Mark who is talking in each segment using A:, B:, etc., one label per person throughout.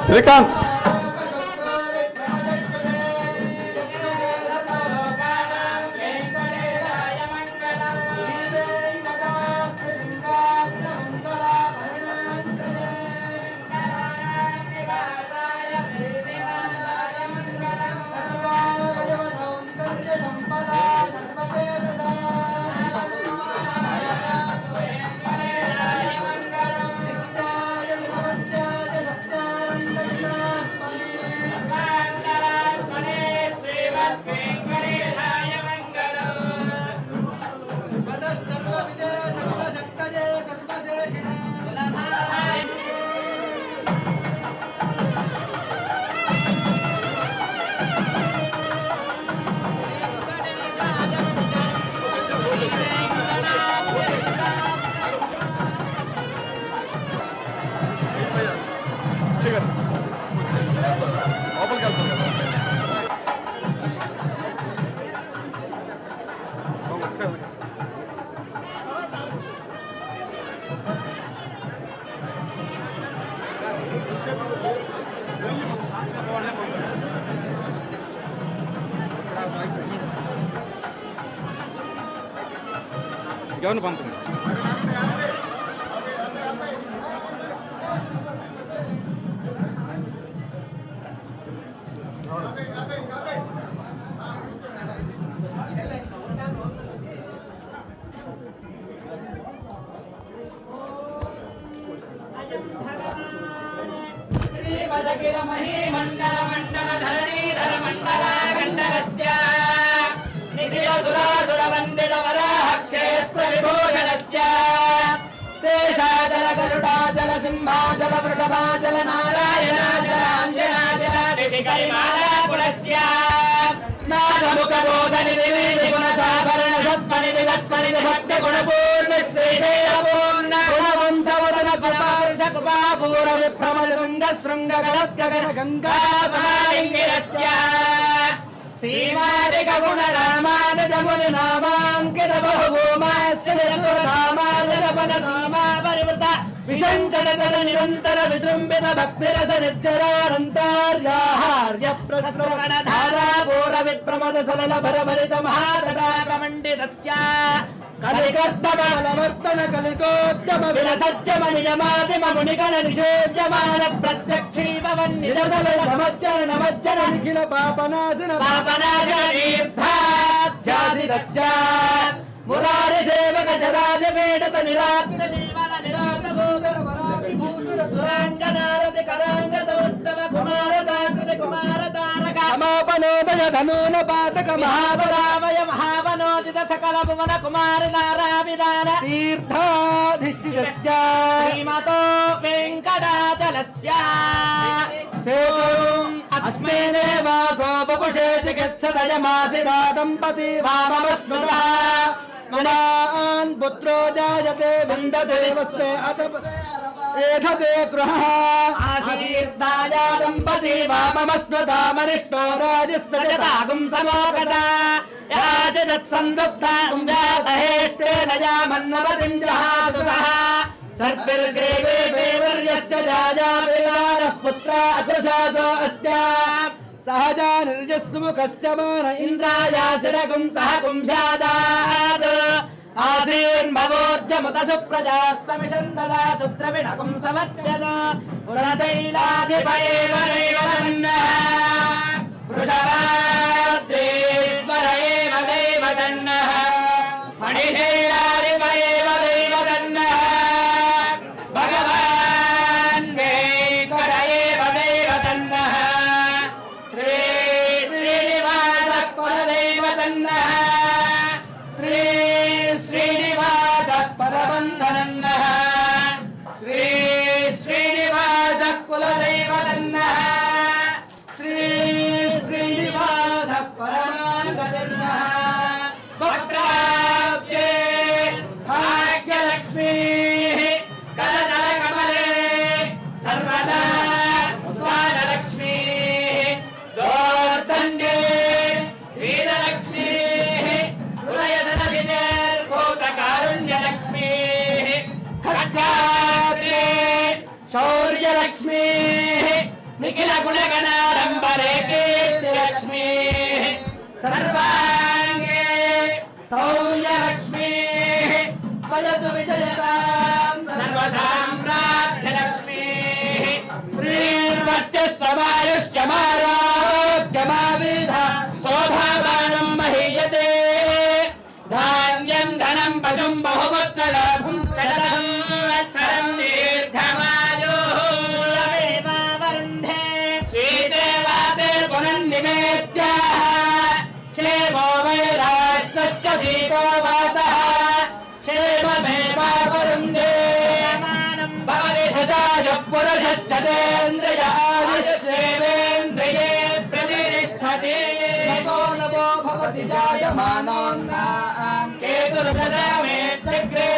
A: శ్రీకాంత్ ఎవరిని పంపుతుంది
B: शेषाचल सिंहाचल वृषभाचल नारायणाचल अंजनाचल नाथमुखबोधनिधि गुणसाभरण सत्पनिधि गत्पनिधि भट्ट गुणपूर्ण श्रीशैलपूर्ण गुणवंशवदन कृपार्ष कृपापूर विभ्रमशृंग शृंग गणत्कगण गंगा समालिंगिरस्य श्रीमादिक गुण रामानुज मुनि नामांकित बहुभूमास्य धामानुज पद सीमा परिवृत विशंकट तद निरंतर विजृंभित भक्तिरस निर्जरानंतार्याहार्य प्रश्रवण धारा पूर विप्रमद सलल भरभरित महातटाक मंडितस्य कलिकर्तमवर्तन कलिकोद्यम विलसज्जम निजमादिम मुनिगण निषेव्यमान प्रत्यक्षीभवन् निरसल समज्जन नमज्जन निखिल पापनाशन तीर्थाध्यासितस्य मुरारि सेवक जराज पेडत निराकृत जीवन निराकृत सोदर वराति भूसुर सुरांगनारति करांगत उत्तम कुमार दाकृत कुमार तारक समापनोदय धनून पातक महावरामय महावनोदित सकल भुवन कुमार नाराविदान तीर्थाधिष्ठितस्य श्रीमतो वेंकटाचलस्य शेषम् अस्मेने वासो बपुषे चिकित्सदयमासिदा दम्पती वाममस्मृतः मनान् पुत्रो जायते विन्दते वस्ते अथ एधते गृहः आशीर्दाया दम्पती वाममस्मृतामनिष्टो राजस्सजतागुं समोगता याजदत्सन्दुक्तां व्यासहेष्टेन यामन्नवतिं जहातुतः सर्पिर्ग्रेवे वेवर्यस्य जायावेदानः पुत्रा अकृशासो अस्य सहजा निर्जस्मुखस्य मान इन्द्रायासिरगुं सह कुंभ्यादात् आसीर्भवोर्जमुत सुप्रजास्तमिषन्ददातु द्रविणकुं समत्यत पुरशैलाधिप एव नैवतन्नः वृषभाद्रेश्वर एव दैवतन्नः मणिशैलाधिप एव दैवतन्नः भगवान् वेङ्कट एव दैवतन्नः श्री श्रीनिवासः परदैवतन्नः श्री श्रीनिवासः परबन्धनन्नः श्री श्रीनिवासः कुलदैवतन्नः श्री श्रीनिवासः परमाङ्गतन्नः वक्त्राब्जे भाग्यलक्ष्मीः करतलकमले सर्वदा उद्वारलक्ष्मीः दोर्दण्डे वीरलक्ष्मीः हृदयधनविनिर्भूतकारुण्यलक्ष्मीः खड्गाग्रे शौर्यलक्ष्मीः निखिलगुणगणाडम्बरे कीर्तिलक्ष्मीः सर्वाङ्गे सौर्यलक्ष्मीः वदतु विजयतां सर्वसाम्राज्यलक्ष्मीः श्रीर्वर्चस्वमायुष्यमारोग्यमाविध शोभावानं महीयते धान्यं धनं पशुं बहुपुत्रलाभं शततं वत्सरं दीर्घमायुः वरुन्धे श्रीदेवादेर्पुनन्निवेद्याः क्षेमो वैराष्ट्रस्य सीतो वातः क्षेममेवावरुन्धे भवति सदाय पुरुषश्चतेन्द्रिय आयुष्येवेन्द्रिये प्रतिष्ठति नवो भवति जायमानोऽन्नां केतुर्दशमेत्यग्रे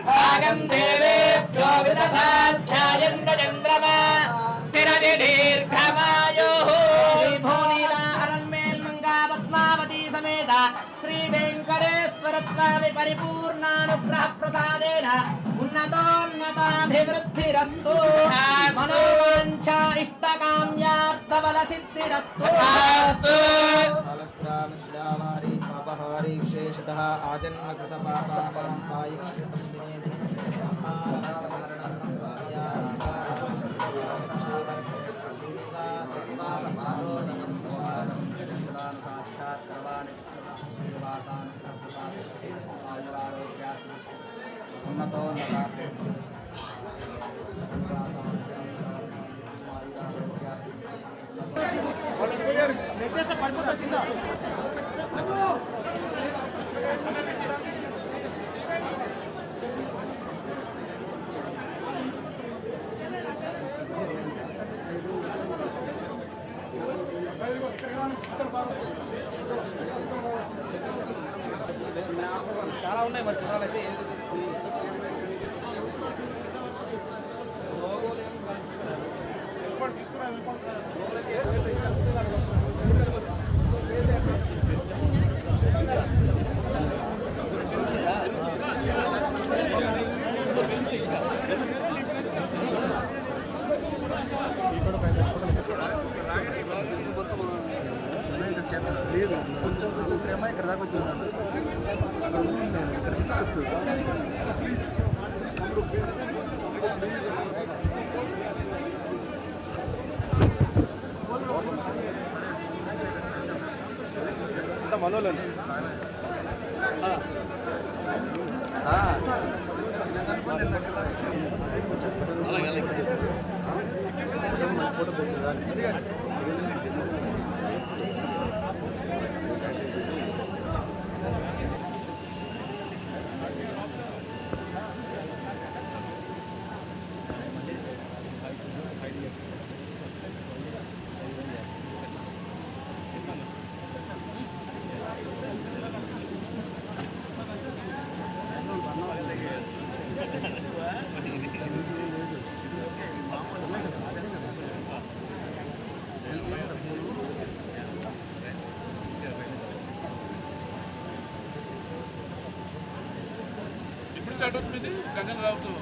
B: भागं देवेभ्यो विदधाध्यायन्त चन्द्रमा स्थिरति दीर्घमायुः पद्मावती समेत श्री वेंकटेश्वर स्वामी परिपूर्णानुग्रह प्रसादेन उन्नतोन्नताभिवृद्धिरस्तु मनोवांछा इष्टकाम्यार्थबल सिद्धिरस्तु
C: शालग्रामश्यामारी पापहारी विशेषतः आजन्मकृत पापापायि చాలా ఉన్నాయి మరి చూడాలైతే లేదు కొంచెం కొంచెం ప్రేమ ఇక్కడ దాకా వచ్చింది ఇక్కడ తీసుకొచ్చు మనోళ్ళని ఫోటో
D: స్టార్ట్ అవుతుంది గంగన్ రావుతో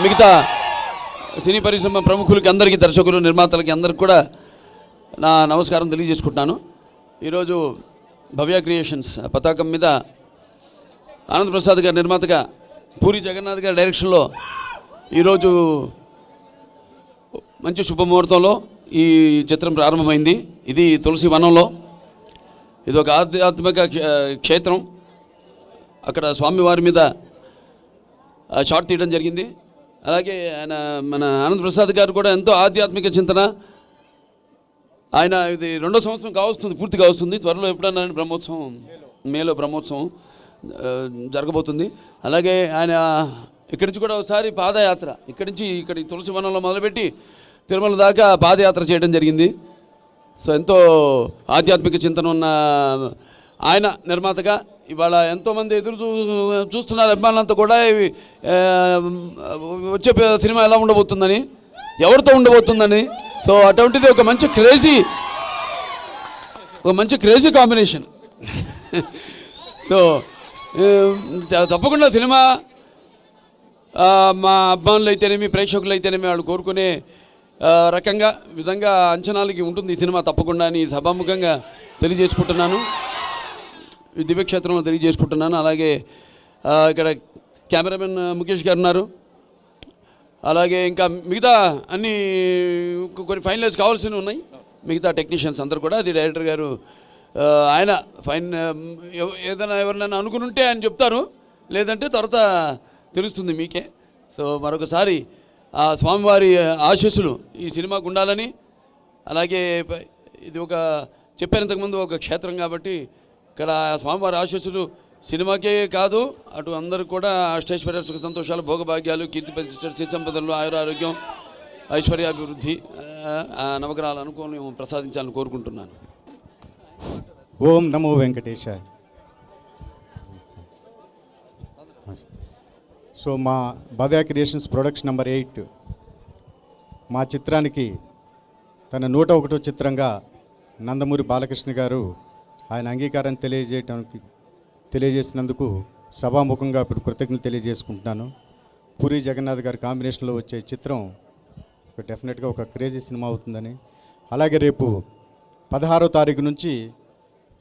D: మిగతా సినీ పరిశ్రమ ప్రముఖులకి అందరికీ, దర్శకులు, నిర్మాతలకి అందరికి కూడా నా నమస్కారం తెలియజేసుకుంటున్నాను. ఈరోజు భవ్య క్రియేషన్స్ పతాకం మీద ఆనంద్ ప్రసాద్ గారి నిర్మాతగా, పూరి జగన్నాథ్ గారి డైరెక్షన్లో ఈరోజు మంచి శుభముహూర్తంలో ఈ చిత్రం ప్రారంభమైంది. ఇది తులసి వనంలో. ఇది ఒక ఆధ్యాత్మిక క్షేత్రం. అక్కడ స్వామివారి మీద షాట్ తీయడం జరిగింది. అలాగే మన ఆనంద్ ప్రసాద్ గారు కూడా ఎంతో ఆధ్యాత్మిక చింతన. ఆయన ఇది 2వ సంవత్సరం కావస్తుంది, పూర్తి కావస్తుంది. త్వరలో ఎప్పుడన్నా బ్రహ్మోత్సవం, మేలో బ్రహ్మోత్సవం జరగబోతుంది. అలాగే ఆయన ఇక్కడి నుంచి కూడా ఒకసారి పాదయాత్ర, ఇక్కడి తులసి వనంలో మొదలుపెట్టి తిరుమల దాకా పాదయాత్ర చేయడం జరిగింది. సో ఎంతో ఆధ్యాత్మిక చింతన ఉన్న ఆయన నిర్మాతగా ఇవాళ ఎంతోమంది చూస్తున్నారు అభిమానులంతా కూడా. వచ్చే సినిమా ఎలా ఉండబోతుందని, ఎవరితో ఉండబోతుందని. సో అటువంటిది ఒక మంచి క్రేజీ కాంబినేషన్. సో తప్పకుండా సినిమా మా అభిమానులు అయితేనేమి, ప్రేక్షకులు అయితేనేమి వాళ్ళు కోరుకునే విధంగా అంచనాలకి ఉంటుంది ఈ సినిమా తప్పకుండా అని సభాముఖంగా తెలియజేసుకుంటున్నాను, ఈ దివ్యక్షేత్రంలో తెలియజేసుకుంటున్నాను. అలాగే ఇక్కడ కెమెరామెన్ ముఖేష్ గారు ఉన్నారు. అలాగే ఇంకా మిగతా అన్ని కొన్ని ఫైనలైజ్ కావాల్సినవి ఉన్నాయి. మిగతా టెక్నీషియన్స్ అందరూ కూడా, అది డైరెక్టర్ గారు ఆయన ఏదైనా ఎవరినైనా అనుకుని ఉంటే ఆయన చెప్తారు, లేదంటే తర్వాత తెలుస్తుంది మీకే. సో మరొకసారి ఆ స్వామివారి ఆశీస్సులు ఈ సినిమాకు ఉండాలని, అలాగే ఇది చెప్పాను ఇంతకుముందు ఒక క్షేత్రం కాబట్టి ఇక్కడ స్వామివారి ఆశీస్సులు సినిమాకే కాదు, అటు అందరూ కూడా అష్టైశ్వర్య సుఖ సంతోషాలు, భోగభాగ్యాలు, కీర్తి ప్రతిష్టలు, శ్రీ సంపదలు, ఆయురారోగ్యం, ఐశ్వర్యాభివృద్ధి, నవగ్రహాల అనుకూలం ప్రసాదించాలని కోరుకుంటున్నాను.
A: ఓం నమో వెంకటేశాయ. సో మా భవ్య క్రియేషన్స్ ప్రొడక్షన్ నెంబర్ 8 మా చిత్రానికి తన 101వ చిత్రంగా నందమూరి బాలకృష్ణ గారు ఆయన అంగీకారాన్ని తెలియజేసినందుకు సభాముఖంగా ఇప్పుడు కృతజ్ఞతలు తెలియజేసుకుంటున్నాను. పూరి జగన్నాథ్ గారి కాంబినేషన్లో వచ్చే చిత్రం డెఫినెట్గా ఒక క్రేజీ సినిమా అవుతుందని, అలాగే రేపు 16వ తారీఖు నుంచి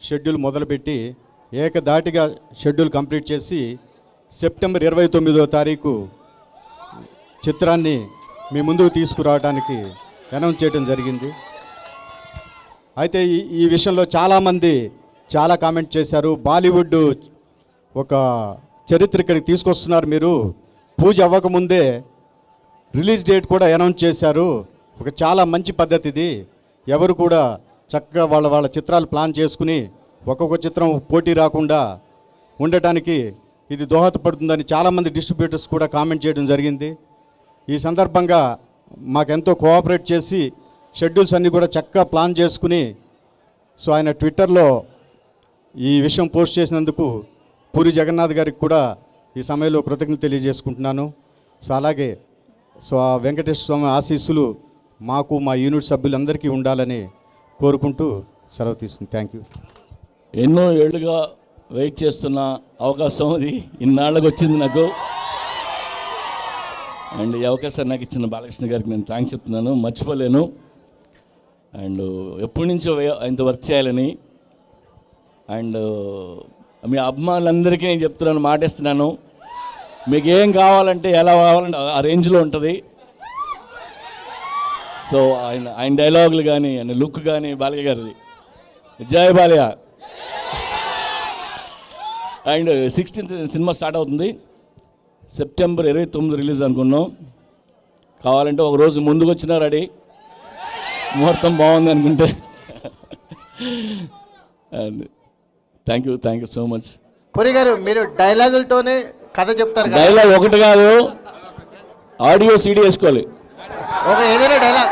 A: షెడ్యూల్ మొదలుపెట్టి ఏకధాటిగా షెడ్యూల్ కంప్లీట్ చేసి సెప్టెంబర్ 29వ తారీఖు చిత్రాన్ని మీ ముందుకు తీసుకురావడానికి అనౌన్స్ చేయడం జరిగింది. అయితే ఈ విషయంలో చాలామంది చాలా కామెంట్ చేశారు. బాలీవుడ్ ఒక చరిత్ర ఇక్కడికి తీసుకొస్తున్నారు, మీరు పూజ అవ్వకముందే రిలీజ్ డేట్ కూడా అనౌన్స్ చేశారు. ఒక చాలా మంచి పద్ధతి ఇది. ఎవరు కూడా చక్కగా వాళ్ళ చిత్రాలు ప్లాన్ చేసుకుని ఒక్కొక్క చిత్రం పోటీ రాకుండా ఉండటానికి ఇది దోహదపడుతుందని చాలామంది డిస్ట్రిబ్యూటర్స్ కూడా కామెంట్ చేయడం జరిగింది. ఈ సందర్భంగా మాకెంతో కోఆపరేట్ చేసి షెడ్యూల్స్ అన్నీ కూడా చక్కగా ప్లాన్ చేసుకుని, సో ఆయన ట్విట్టర్లో ఈ విషయం పోస్ట్ చేసినందుకు పూరి జగన్నాథ్ గారికి కూడా ఈ సమయంలో కృతజ్ఞత తెలియజేసుకుంటున్నాను. సో అలాగే ఆ వెంకటేశ్వర స్వామి ఆశీస్సులు మాకు, మా యూనిట్ సభ్యులందరికీ ఉండాలని కోరుకుంటూ సెలవు తీసుకుంది. Thank you.
E: ఎన్నో ఏళ్ళుగా వెయిట్ చేస్తున్న అవకాశం ఇది ఇన్నాళ్ళకి వచ్చింది నాకు. అండ్ ఈ అవకాశాన్ని నాకు ఇచ్చిన బాలకృష్ణ గారికి నేను థ్యాంక్స్ చెప్తున్నాను, మర్చిపోలేను. అండ్ ఎప్పటి నుంచో ఆయనతో వర్క్ చేయాలని. అండ్ మీ అభిమానులందరికీ నేను చెప్తున్నాను, మాటేస్తున్నాను, మీకు ఏం కావాలంటే ఎలా కావాలంటే ఆ రేంజ్లో ఉంటుంది. సో ఆయన డైలాగులు కానీ, ఆయన లుక్ కానీ బాలయ్య గారిది. జై Balayya. And 16th cinema start అవుతుంది. సెప్టెంబర్ 29 రిలీజ్ అనుకున్నాం. కావాలంటే ఒక రోజు ముందుకు వచ్చినా రెడీ, ముహూర్తం బాగుంది అనుకుంటే. And thank you so much.
F: Puri గారు, మీరు డైలాగులతోనే కథ చెప్తారు.
E: డైలాగ్ ఒకటి కాదు, ఆడియో సీడీ వేసుకోవాలి.
F: ఏదైనా డైలాగ్